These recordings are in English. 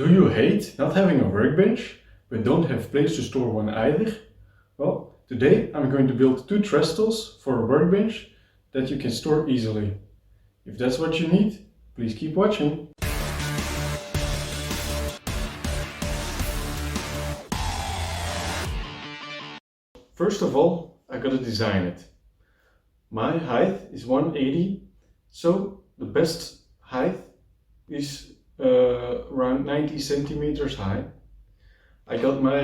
Do you hate not having a workbench, but don't have place to store one either? Well, today I'm going to build two trestles for a workbench that you can store easily. If that's what you need, please keep watching. First of all, I gotta design it. My height is 180, so the best height is around 90 centimeters high. I got my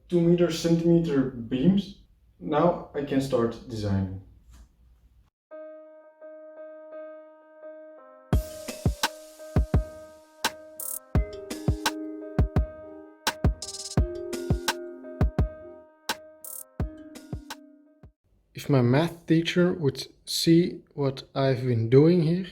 2 centimeter beams. Now I can start designing. If my math teacher would see what I've been doing here,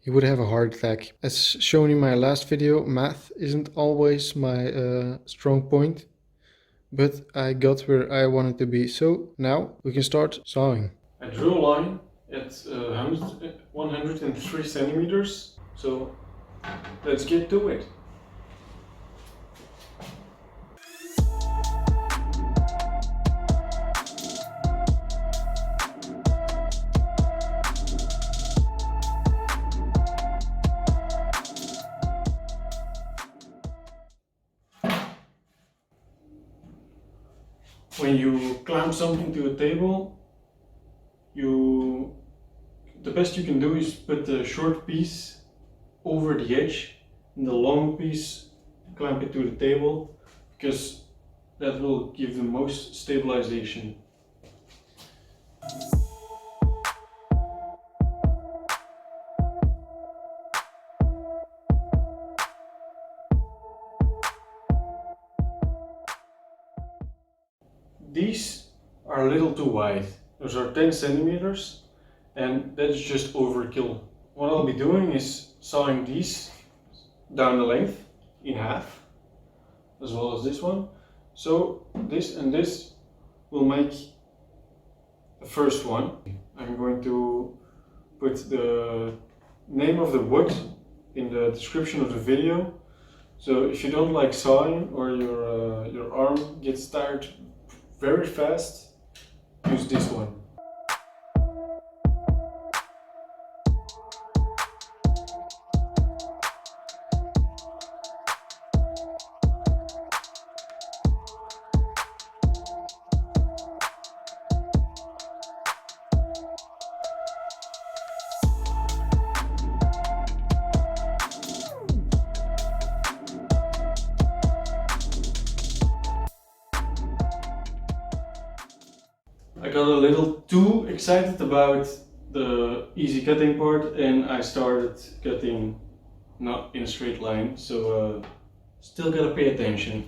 he would have a heart attack. As shown in my last video, math isn't always my strong point, but I got where I wanted to be. So now we can start sawing. I drew a line at 103 centimeters, so let's get to it. When you clamp something to a table, the best you can do is put the short piece over the edge and the long piece clamp it to the table, because that will give the most stabilization. These are a little too wide. Those are 10 centimeters and that's just overkill. What I'll be doing is sawing these down the length in half, as well as this one. So this and this will make the first one. I'm going to put the name of the wood in the description of the video. So if you don't like sawing, or your arm gets tired very fast, use this one. I got a little too excited about the easy cutting part and I started cutting not in a straight line, so still gotta pay attention.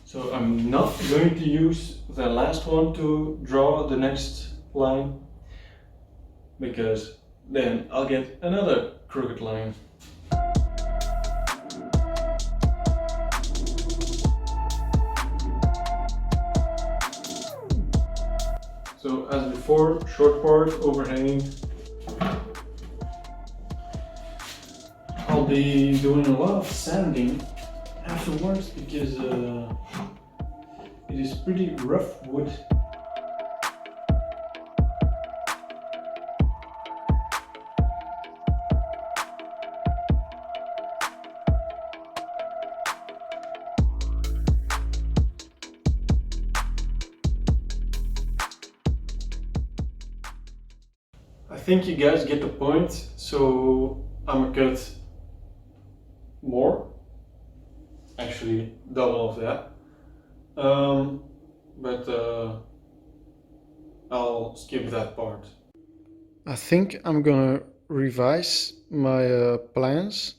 So I'm not going to use the last one to draw the next line, because then I'll get another crooked line. So as before, short part overhanging. I'll be doing a lot of sanding afterwards because it is pretty rough wood. I think you guys get the point, so I'm gonna cut more, actually double of that, but I'll skip that part. I think I'm gonna revise my plans,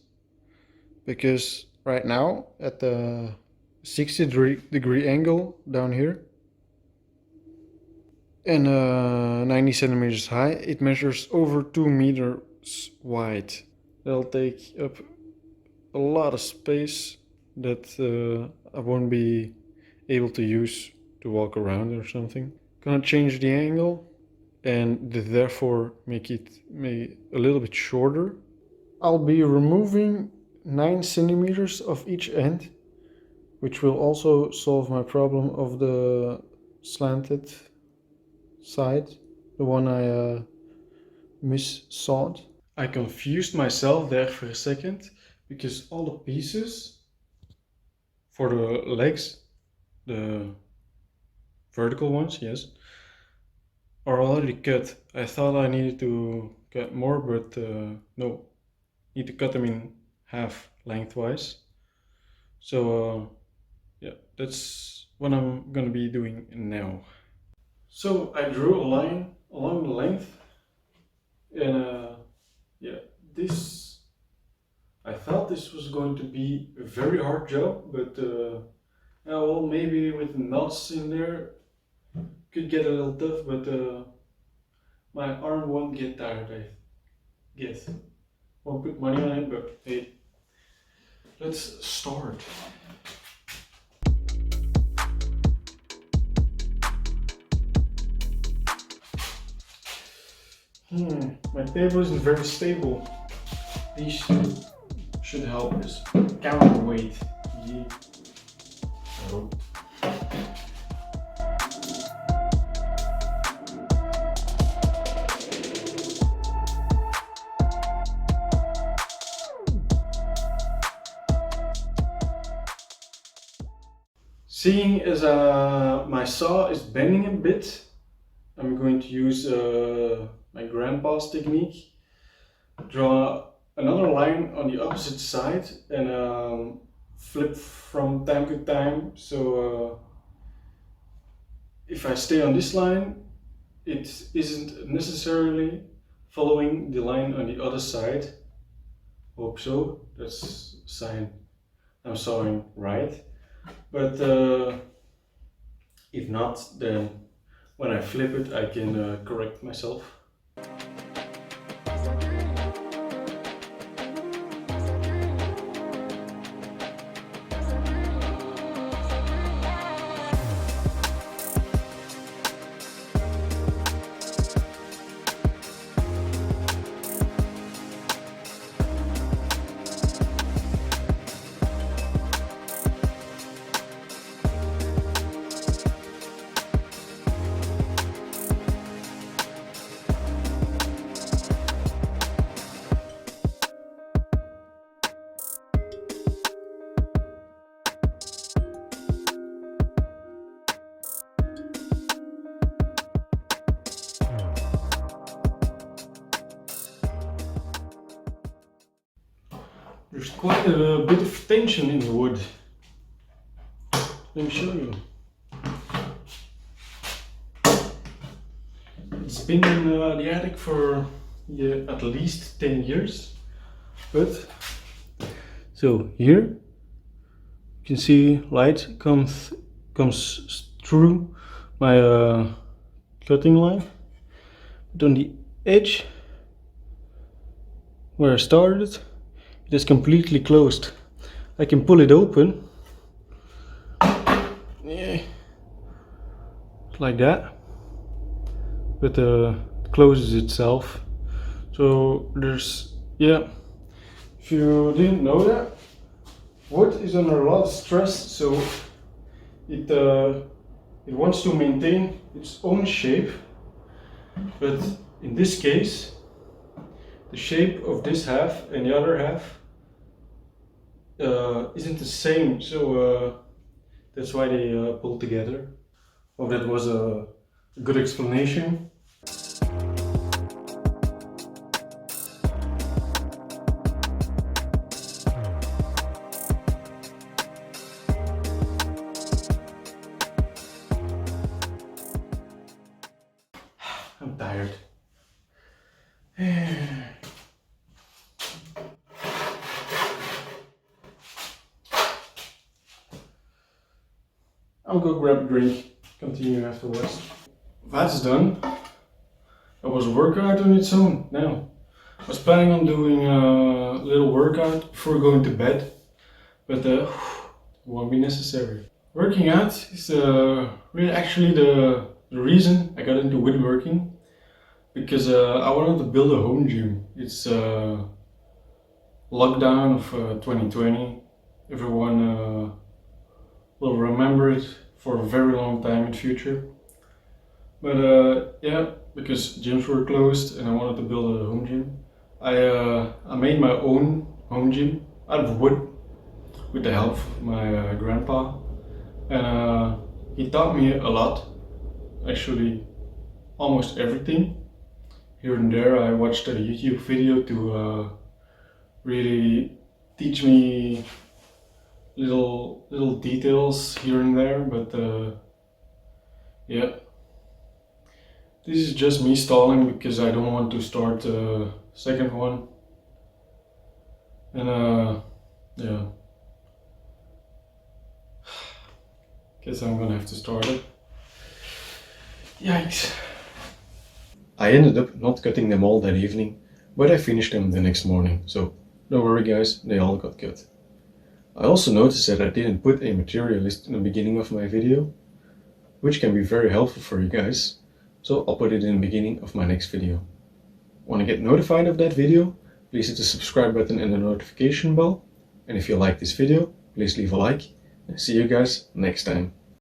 because right now at the 60-degree angle down here and 90 centimeters high, it measures over 2 meters wide. That'll take up a lot of space that I won't be able to use to walk around or something. Gonna change the angle and therefore make it a little bit shorter. I'll be removing 9 centimeters of each end, which will also solve my problem of the slanted side, the one I missawed. I confused myself there for a second because all the pieces for the legs, the vertical ones, yes, are already cut. I thought I needed to cut more, but no, need to cut them in half lengthwise. So yeah, that's what I'm gonna be doing now. So I drew a line along the length, and yeah, this, I thought this was going to be a very hard job, but yeah, well, maybe with the knots in there could get a little tough, but my arm won't get tired, I guess. Won't put money on it, but hey, let's start. My table isn't very stable. These should help us. Counterweight. Yeah. Oh. Seeing as my saw is bending a bit, I'm going to use my grandpa's technique. Draw another line on the opposite side and flip from time to time. So if I stay on this line, it isn't necessarily following the line on the other side. Hope so. That's a sign I'm sawing right. But if not, then when I flip it, I can correct myself. There's quite a bit of tension in the wood. Let me show you. It's been in the attic for at least 10 years. But, so here you can see light comes through my cutting line. But on the edge where I started, it is completely closed. I can pull it open, yeah, like that, but it closes itself. So there's, yeah, if you didn't know that, wood is under a lot of stress, so it wants to maintain its own shape, but in this case, the shape of this half and the other half isn't the same, so that's why they pull together. Hope that was a good explanation. I'm tired. I'll go grab a drink, continue afterwards. That's done. That was a workout on its own now. I was planning on doing a little workout before going to bed, but it won't be necessary. Working out is really actually the reason I got into woodworking, because I wanted to build a home gym. It's lockdown of 2020. Everyone will remember it for a very long time in the future. But yeah, because gyms were closed and I wanted to build a home gym, I made my own home gym out of wood with the help of my grandpa, and he taught me a lot, actually almost everything. Here and there I watched a YouTube video to really teach me little details here and there, but yeah. This is just me stalling because I don't want to start the second one. And yeah. Guess I'm gonna have to start it. Yikes. I ended up not cutting them all that evening, but I finished them the next morning, so don't worry guys, they all got cut. I also noticed that I didn't put a material list in the beginning of my video, which can be very helpful for you guys, so I'll put it in the beginning of my next video. Want to get notified of that video? Please hit the subscribe button and the notification bell, and if you like this video, please leave a like, and see you guys next time.